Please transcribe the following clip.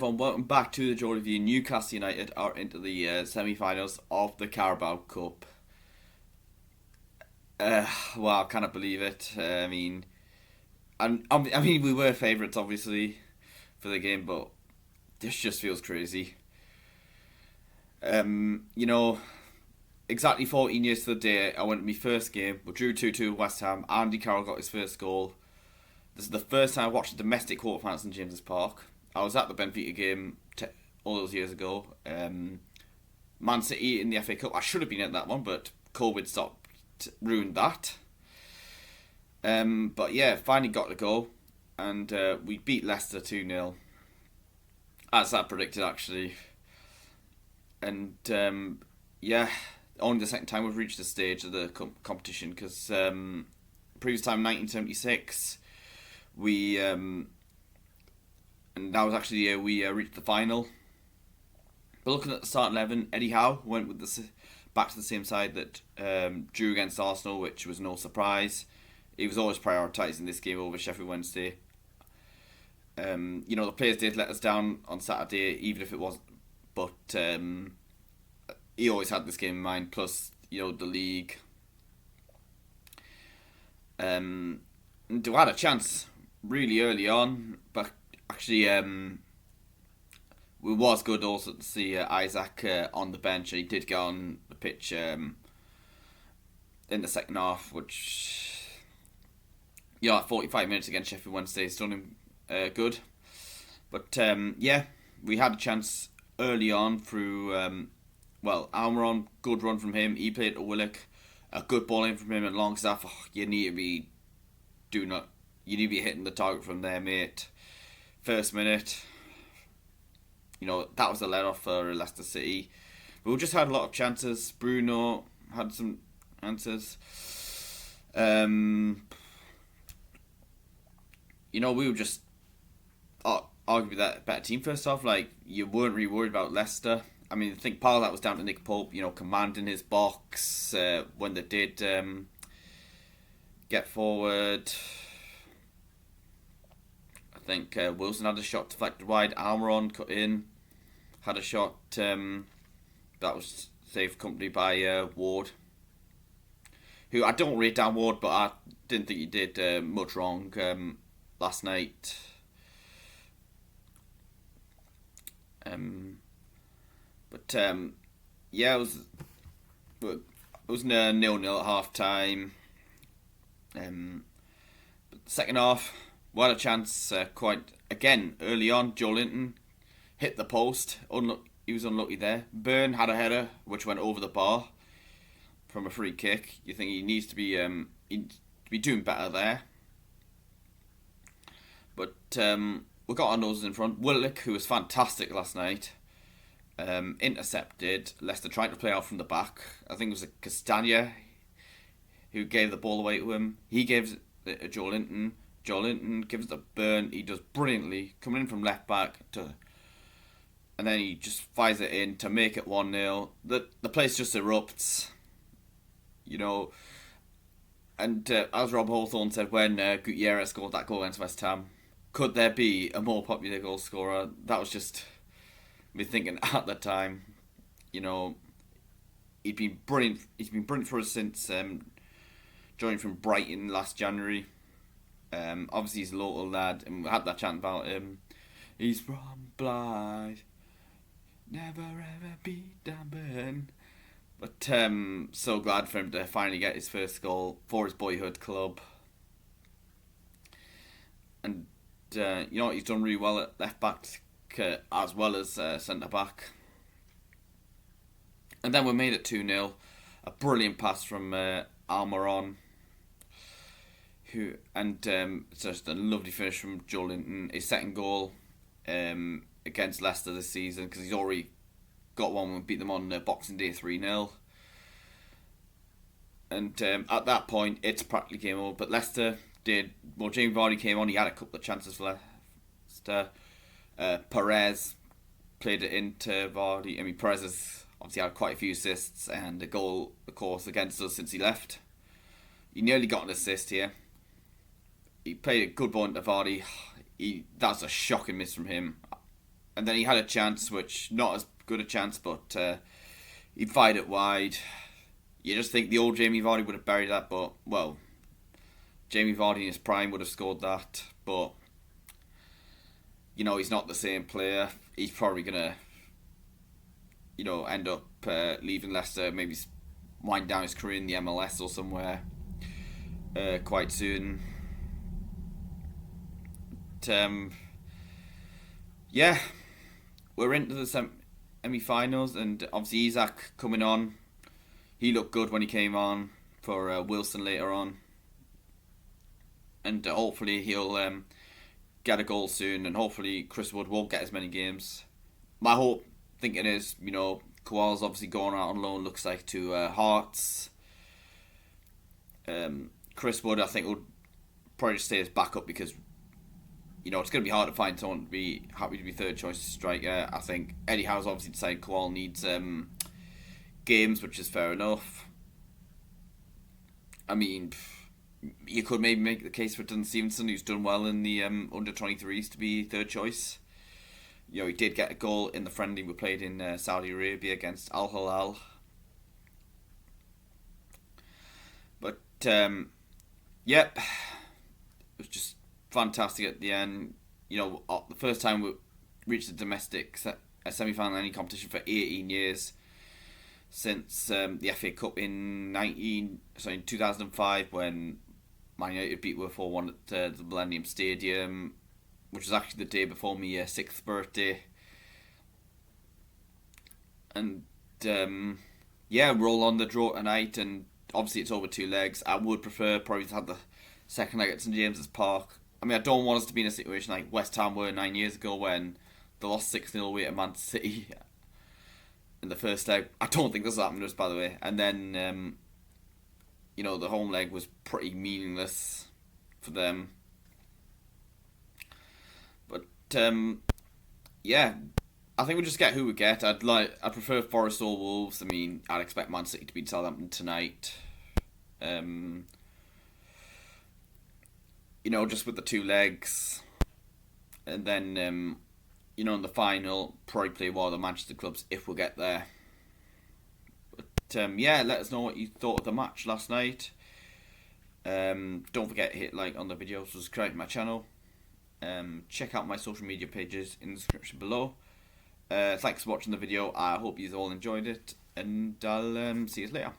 everyone, welcome back to the Joe Review. Newcastle United are into the semi-finals of the Carabao Cup. Wow, I cannot believe it. We were favourites obviously for the game, but this just feels crazy. You know, exactly 14 years to the day, I went to my first game. We drew 2-2 with West Ham. Andy Carroll got his first goal. This is the first time I watched a domestic quarterfinals in James's Park. I was at the Benfica game all those years ago. Man City in the FA Cup. I should have been at that one, but COVID ruined that. But yeah, finally got to go, and we beat Leicester 2-0, as I predicted actually. And yeah, only the second time we've reached the stage of the competition, because previous time 1976 we and that was actually the year we reached the final. But looking at the starting 11, Eddie Howe went with back to the same side that drew against Arsenal, which was no surprise. He was always prioritising this game over Sheffield Wednesday. The players did let us down on Saturday, even if it wasn't. But he always had this game in mind. Plus, the league. And we had a chance really early on, but actually, it was good also to see Isaac on the bench. He did get on the pitch in the second half, which, at 45 minutes against Sheffield Wednesday has done him good. But we had a chance early on through, Almiron, good run from him. He played to Willock, a good ball in from him at Longstaff. You need to be hitting the target from there, mate. First minute, that was a let-off for Leicester City. But we just had a lot of chances. Bruno had some answers. We were just arguably that better team first off. Like, you weren't really worried about Leicester. I mean, I think part of that was down to Nick Pope, commanding his box when they did get forward. I think Wilson had a shot deflected wide. Almiron cut in, had a shot that was saved company by Ward, who I don't rate down Ward, but I didn't think he did much wrong last night. It was 0-0 at half time. Second half, we had a chance quite again early on. Joelinton hit the post. He was unlucky there. Byrne had a header which went over the bar from a free kick. You think he needs to be doing better there. But we got our noses in front. Willock, who was fantastic last night, intercepted. Leicester tried to play out from the back. I think it was Castagna who gave the ball away to him. He gives it to Joelinton. Joelinton gives it to Byrne. He does brilliantly, coming in from left back and then he just fires it in to make it 1-0. The place just erupts, And as Rob Hawthorne said when Gutierrez scored that goal against West Ham, could there be a more popular goal scorer? That was just me thinking at the time. He'd been brilliant. He's been brilliant for us since joining from Brighton last January. Obviously he's a local lad, and we had that chant about him. He's from Blythe, never ever beat Dunburn. But so glad for him to finally get his first goal for his boyhood club. And he's done really well at left back as well as centre back. And then we made it 2-0. A brilliant pass from Almiron. It's just a lovely finish from Joelinton. His second goal against Leicester this season, because he's already got one when we beat them on Boxing Day 3-0. And at that point, it's practically game over. But Leicester did. Well, Jamie Vardy came on. He had a couple of chances for Leicester. Perez played it into Vardy. I mean, Perez has obviously had quite a few assists and a goal, of course, against us since he left. He nearly got an assist here. He played a good ball into Vardy. That's a shocking miss from him. And then he had a chance, which not as good a chance, but he fired it wide. You just think the old Jamie Vardy would have buried that, but, well, Jamie Vardy in his prime would have scored that, but, you know, he's not the same player. He's probably going to, you know, end up leaving Leicester, maybe wind down his career in the MLS or somewhere quite soon. But, yeah, we're into the semi-finals, and obviously Isak coming on. He looked good when he came on for Wilson later on. And hopefully he'll get a goal soon, and hopefully Chris Wood won't get as many games. My hope, thinking is, you know, Koala's obviously going out on loan, looks like, to Hearts. Chris Wood, I think, will probably just stay as backup because, you know, it's going to be hard to find someone to be happy to be third choice striker. I think Eddie Howe's obviously decided Koala needs games, which is fair enough. I mean, you could maybe make the case for Dylan Stevenson, who's done well in the under-23s, to be third choice. You know, he did get a goal in the friendly we played in Saudi Arabia against Al Hilal. But, yep, it was just fantastic at the end. You know, the first time we reached the domestic semi-final in any competition for 18 years. Since the FA Cup in 2005, when Man United beat Liverpool 4-1 at the Millennium Stadium, which was actually the day before my 6th birthday. And yeah, roll on the draw tonight, and obviously it's over 2 legs. I would prefer probably to have the second leg at St James's Park. I mean, I don't want us to be in a situation like West Ham were 9 years ago when they lost 6-0 away at Man City in the first leg. I don't think this will happen to us, by the way. And then, you know, the home leg was pretty meaningless for them. But, yeah, I think we'll just get who we get. I'd prefer Forest or Wolves. I mean, I'd expect Man City to beat Southampton tonight. You know, just with the 2 legs. And then, you know, in the final, probably play one of the Manchester clubs if we get there. But, yeah, let us know what you thought of the match last night. Don't forget to hit like on the video, subscribe to my channel. Check out my social media pages in the description below. Thanks for watching the video. I hope you all enjoyed it, and I'll see you later.